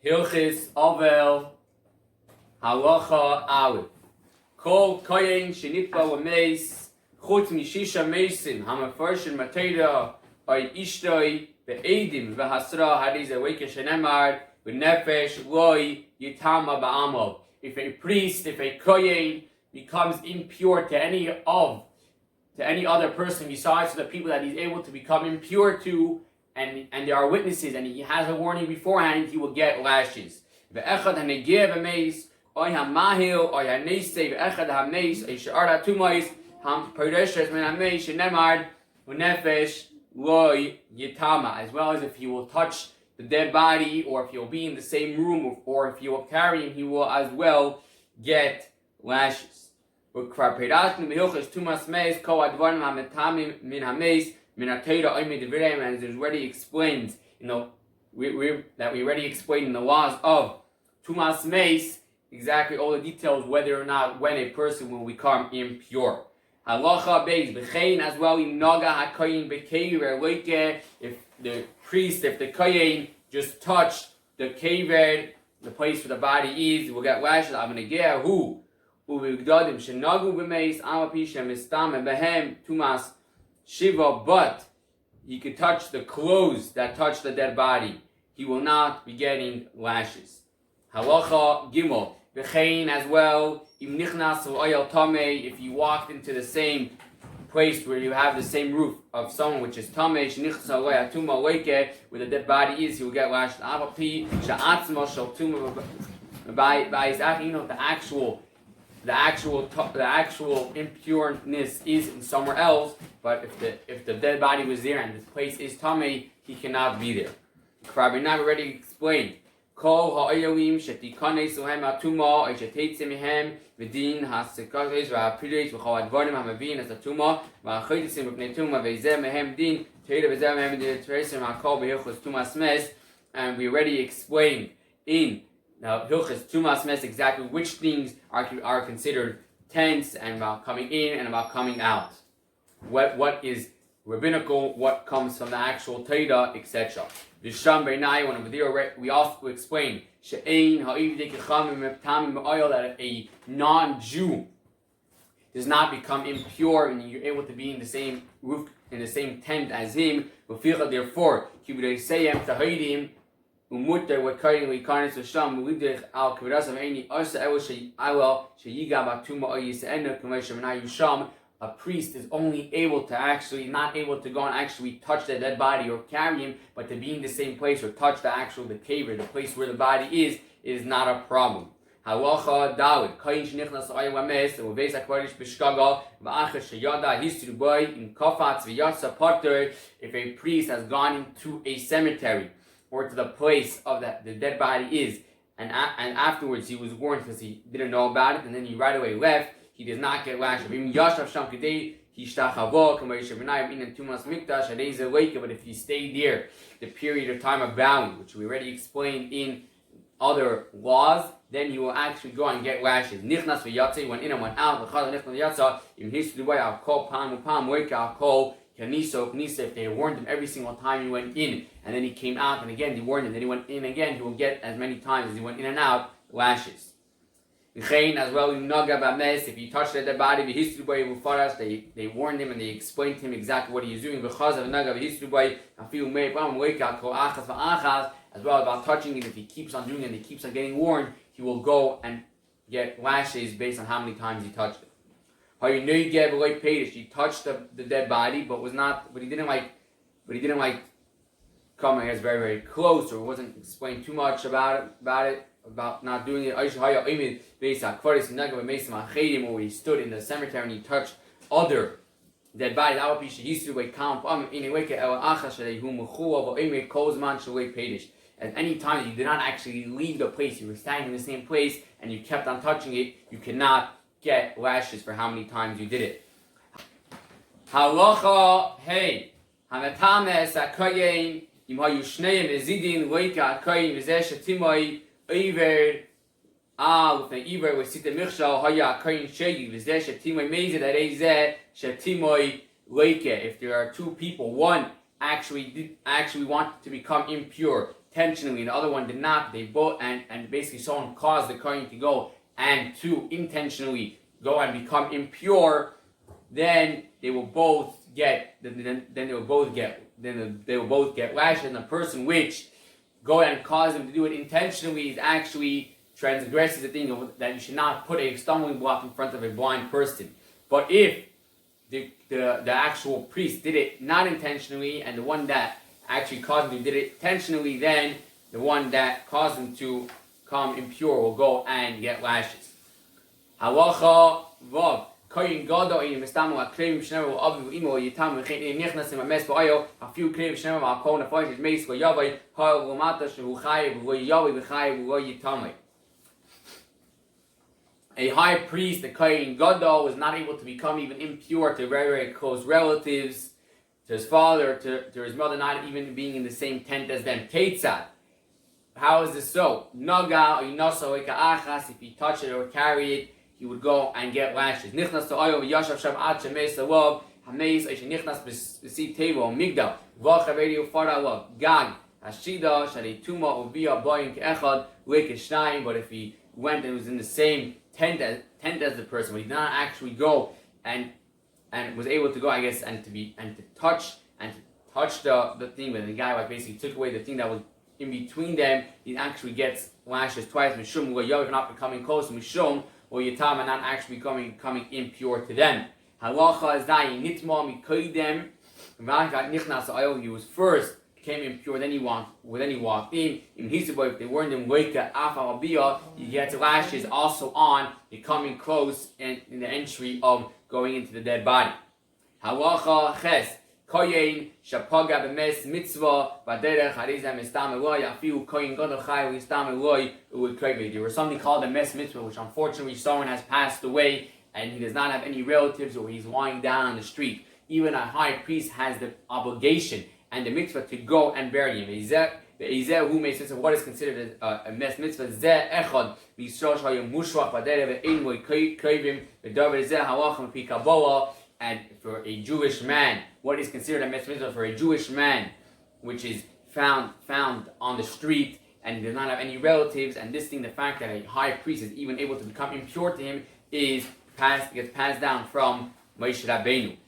Hilchos, avel, halacha, avel. Kol koyin shenitba l'meis, chutz mishisha meisim, hamafarshin matera, ay ishtoi, be'edim, v'hasra, hadiz aweke shenemar, v'nefesh, loi, yitama ba'amal. If a priest, if a koyin becomes impure to any other person besides the people that he's able to become impure to, and there are witnesses, and he has a warning beforehand, he will get lashes. Ve'echad hanegev ameis, oy hamahil, oy hanesei, ve'echad hameis, oy she'ar hatumais, ham pereshes men hameis, shenemar, u'nefesh, loy yitama. As well as if he will touch the dead body, or if he will be in the same room, or if he will carry him, he will as well get lashes. And it is already explained, that we already explained in the laws of Tumas Meis, exactly all the details whether or not when a person will become impure. Halacha Beis, B'chein as well, if the priest, if the kohen just touched the kever, the place where the body is, will get lashes. Who? But he could touch the clothes that touch the dead body. He will not be getting lashes. Halacha Gimel, B'chein as well, if you walked into the same place where you have the same roof of someone which is tamei, where the dead body is, he will get lashed. The actual impureness is in somewhere else, but if the dead body was there and this place is tamei, he cannot be there. Rabbi Nav already explained. Kol ha'oyalim shetikanes uhem atuma or shetetze mehem v'din hasekazes v'apilis v'chol advarim hamavin as atuma v'achodesim v'pnei tuma v'zeh mehem din teira v'zeh mehem din teresim ha'kol b'hilchos tumas mes, and we already explained in Hilchos Tumas Mes exactly which things are considered tense and about coming in and about coming out. What is rabbinical, what comes from the actual Torah, etc. V'sham b'nai, when over there we also explain she'ein ha'ivdei kechamim meptamim ma'oil, that a non-Jew does not become impure and you're able to be in the same roof, in the same tent as him. Therefore, kibudei seyem tahidim. A priest is only not able to go and actually touch the dead body or carry him, but to be in the same place or touch the caver, the place where the body is not a problem. Halacha Daled, Kayin shenichnas ayawames, uveis hakvarish b'shkagal, v'achas sheyada history boy in kafatz v'yatsa pater. If a priest has gone into a cemetery or to the place of the dead body is, and afterwards he was warned because he didn't know about it, and then he right away left, he does not get lashed. But if he stayed there the period of time of bowing, which we already explained in other laws, then he will actually go and get lashes. Nichnas v'yatzei, went in and went out. If they warned him every single time he went in, and then he came out, and again they warned him, then he went in again, he will get as many times as he went in and out, lashes. As well, if he touched the dead body, they warned him and they explained to him exactly what he is doing. As well about touching it, if he keeps on doing it and he keeps on getting warned, he will go and get lashes based on how many times he touched it. He touched the dead body, but he didn't come, I guess, very, very close, or wasn't explained too much about not doing it. Or he stood in the cemetery and he touched other dead bodies. At any time that you did not actually leave the place, you were standing in the same place and you kept on touching it, you cannot get lashes for how many times you did it. Halacha Hey, Hamatames Akayin, Im Hayu Shneim Ezidin, Loika Akayin, Vizesh Timoi, Iver, with an Iver, with Sita Michshal, Haya Akayin Shegi, Vizesh Timoi Meze, that Eze, Shatimoi, Loika. If there are two people, one actually wanted to become impure, intentionally and the other one did not, they both and basically someone caused the kohen to go and to intentionally go and become impure, then they will both get they will both get lashes. And the person which go and cause them to do it intentionally is actually transgresses the thing that you should not put a stumbling block in front of a blind person. But if the actual priest did it not intentionally, and the one that actually caused him to did it intentionally, then the one that caused him to become impure will go and get lashes. Halacha vav. Koyin gadol in mistamu akrevim shneru aviv imo yitam v'chein nichnas im ames ba'ayo afiu krevim shneru ma'akol nefesh meis v'yavai ha'el v'mata shehu chayiv v'yavai v'chayiv v'yitamai. A high priest, the Kohen Gadol, was not able to become even impure to very, very close relatives, to his father, to his mother, not even being in the same tent as them. Ketzad. How is this so? Naga or Yinoso achas, if he touched it or carried it, he would go and get lashes. Nichnas to oil v'yashav sham ad shemes alav hameis eish nichnas b'si tevo migdal v'chaveri ufara alav gag hashida shari tuma uvia boyin ke'echad lekeshnayim. But if he went and was in the same tent as the person, but he did not actually go and was able to go, I guess, and to touch the thing, but the guy like basically took away the thing that was in between them, he actually gets lashes twice. Mishum where not becoming close, mishum or yatam and not actually becoming impure to them. Halacha is that nitma mikoidem. Nichnas he was first became impure, then he walked in. In Hisabah, if they weren't in Weka Afalabiyah, he gets lashes also on becoming close in the entry of going into the dead body. Halacha Ches Koyin Shapaga B'Mes Mitzvah Baderech Harizah Mistam Eloi Afiu Koyin Gadol Chai Mistam Eloi Uwoy Krevi. There was something called the Mes Mitzvah, which unfortunately someone has passed away and he does not have any relatives, or he's lying down on the street. Even a high priest has the obligation and the mitzvah to go and bury him. Who makes sense of what is considered a mes mitzvah? Zeh echad b'yisrael shayim mushvach b'dereh ve'ein loy krevim v'davar zeh halachim pi kabbalah. And for a Jewish man, what is considered a mes mitzvah for a Jewish man, which is found on the street and he does not have any relatives, and this thing, the fact that a high priest is even able to become impure to him, gets passed down from Moshe Rabbeinu.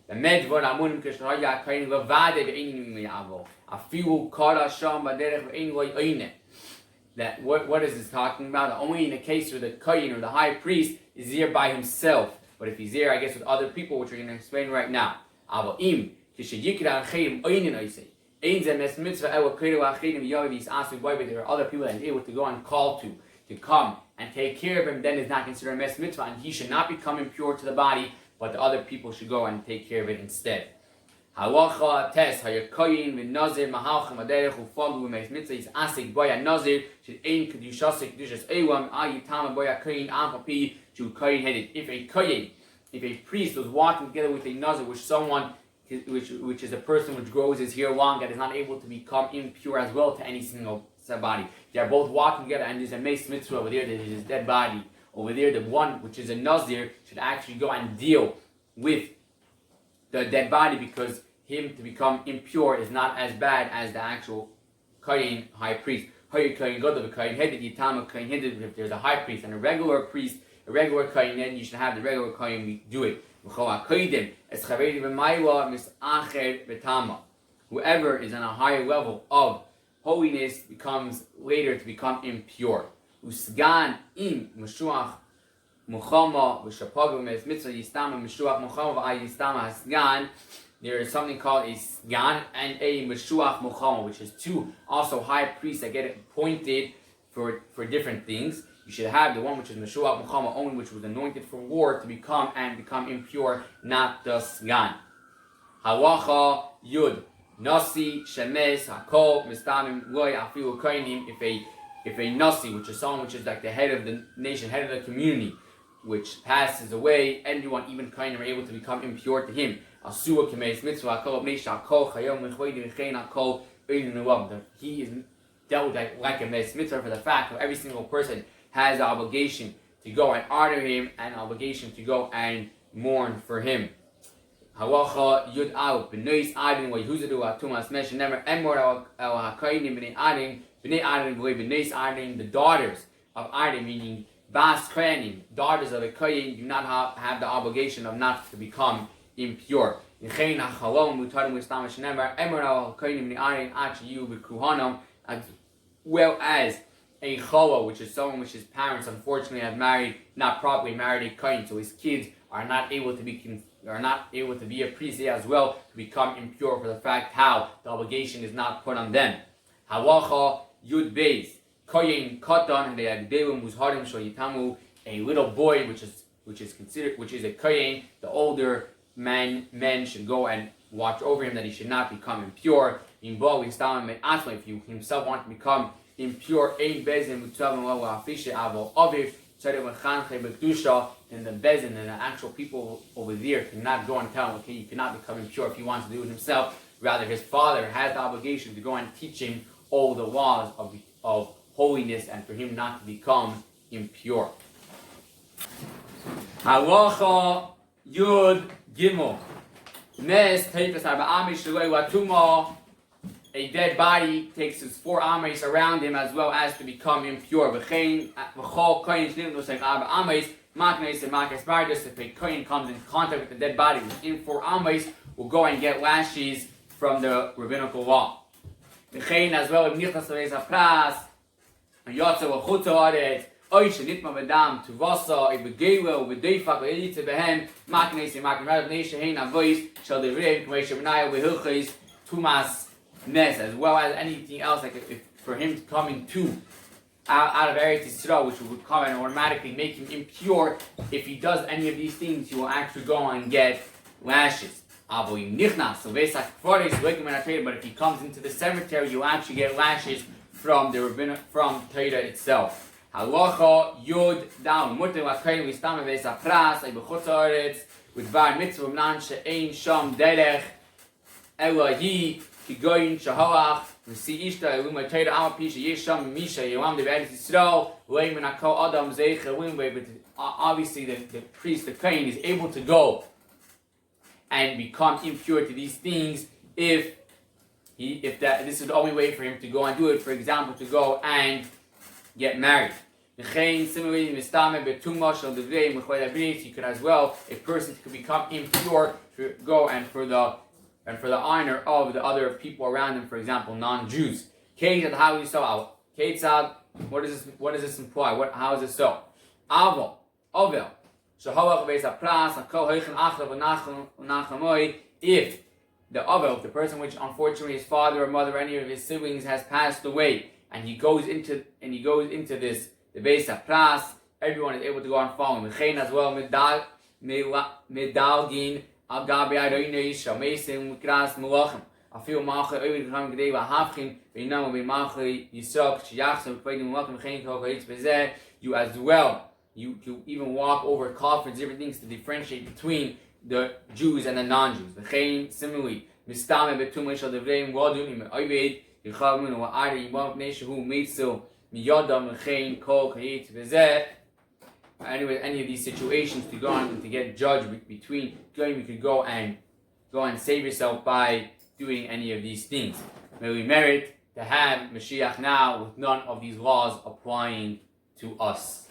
That what is this talking about? Only in the case where the kohen or the high priest is there by himself. But if he's there, I guess, with other people, which we're going to explain right now. But there are other people that he's able to go and call to come and take care of him, then it's not considered a mes mitzvah, and he should not become impure to the body, but the other people should go and take care of it instead. Halacha tes hayakoyin v'nazir mahalchem aderech ufagu v'meis mitzvah is asik boya nazir should ein kedushasik kedushas elam ayitama boya koyin ampapi to koyin headed. If a priest was walking together with a nazir, which is a person which grows his hair long, that is not able to become impure as well to any single body. They are both walking together, and there's a meis mitzvah over there that is his dead body. Over there, the one which is a nazir should actually go and deal with the dead body, because him to become impure is not as bad as the actual kohen high priest. If there's a high priest and a regular priest, a regular kohen, then you should have the regular kohen do it. Whoever is on a higher level of holiness becomes later to become impure. Usgan im meshuach muchama v'shapag mitzvah yistama meshuach muchama v'ayistama hasgan. There is something called a sgan and a meshuach muchama, which is two also high priests that get appointed for different things. You should have the one which is meshuach muchama only, which was anointed for war to become impure, not the sgan. Halacha yud nasi shemes hakol mistamim loy afilu koinim. If a nasi, which is someone which is like the head of the nation, head of the community, which passes away, anyone, even kohen, are able to become impure to him. Asua kemeis mitzvah hakol meisha hakol chayom mechvedi v'chein hakol beinu nuam. He is dealt with like a meis mitzvah for the fact that every single person has the obligation to go and honor him and an obligation to go and mourn for him. Halacha yud al b'nois adin wa yehuzadu atumas mesh nemer emor al hakoinim b'nei adin B'nei Arim b'nei Arim, the daughters of Arim, meaning Bas Kohanim, daughters of a Kohen, do not have the obligation of not to become impure. As well as a challah, which is someone which his parents unfortunately have not properly married a kohen, so his kids are not able to be a priest as well, to become impure for the fact how the obligation is not put on them. Halacha Yud Beis Kohen Katan Le'agdelum Muzharim Shoyitamu, a little boy which is a kohen, the older men should go and watch over him that he should not become impure. If you himself want to become impure, then the bezin and the actual people over there cannot go and tell him, okay, you cannot become impure if he wants to do it himself. Rather, his father has the obligation to go and teach him all the laws of holiness and for him not to become impure. Halacha Yud Gimel. A dead body takes his 4 ames around him as well as to become impure. If a kohen comes in contact with the dead body within 4 ames, will go and get lashes from the rabbinical law. As well, the as well as anything else, like if for him coming out of Eretz Yisrael, which would come and automatically make him impure, if he does any of these things, he will actually go and get lashes. But if he comes into the cemetery, you'll actually get lashes from Torah itself. Halacha Yud down. Mutter l'kayin l'istame v'esa pras b'chutz haaretz with bar mitzvah nan she'ein sham derech Elohi kigoyin shahalach v'si ishta eluma Torah amapi sheyesh sham misha yelam de'eretz Yisrael leimen hakol adam zeicha winway. But obviously the priest, the kohen, is able to go and become impure to these things if this is the only way for him to go and do it. For example, to go and get married. Similarly, you could as well, a person could become impure to go and for the honor of the other people around him, for example, non-Jews. How is so? What does this imply? How is it so? Avel. If the avel, the person which unfortunately his father or mother or any of his siblings has passed away, and he goes into this the Beis HaPras, everyone is able to go and follow him. As well, medalgin al gabi aroinei shamesim mikras melachim. Afil malchei ovid gam gedei v'havchin v'inam v'malchei yisok sheyachsem v'kveidim melachim v'chein kol k'hitz b'zeh. You as well, you even walk over coffins, different things to differentiate between the Jews and the non-Jews. V'chein similarly, mistame betum l'shal devreim wadunim ovid yichavmin wa'ari yibam pnei shehu mitzil. Anyway, any of these situations to go on and to get judged between, you could go and save yourself by doing any of these things. May we merit to have Mashiach now with none of these laws applying to us.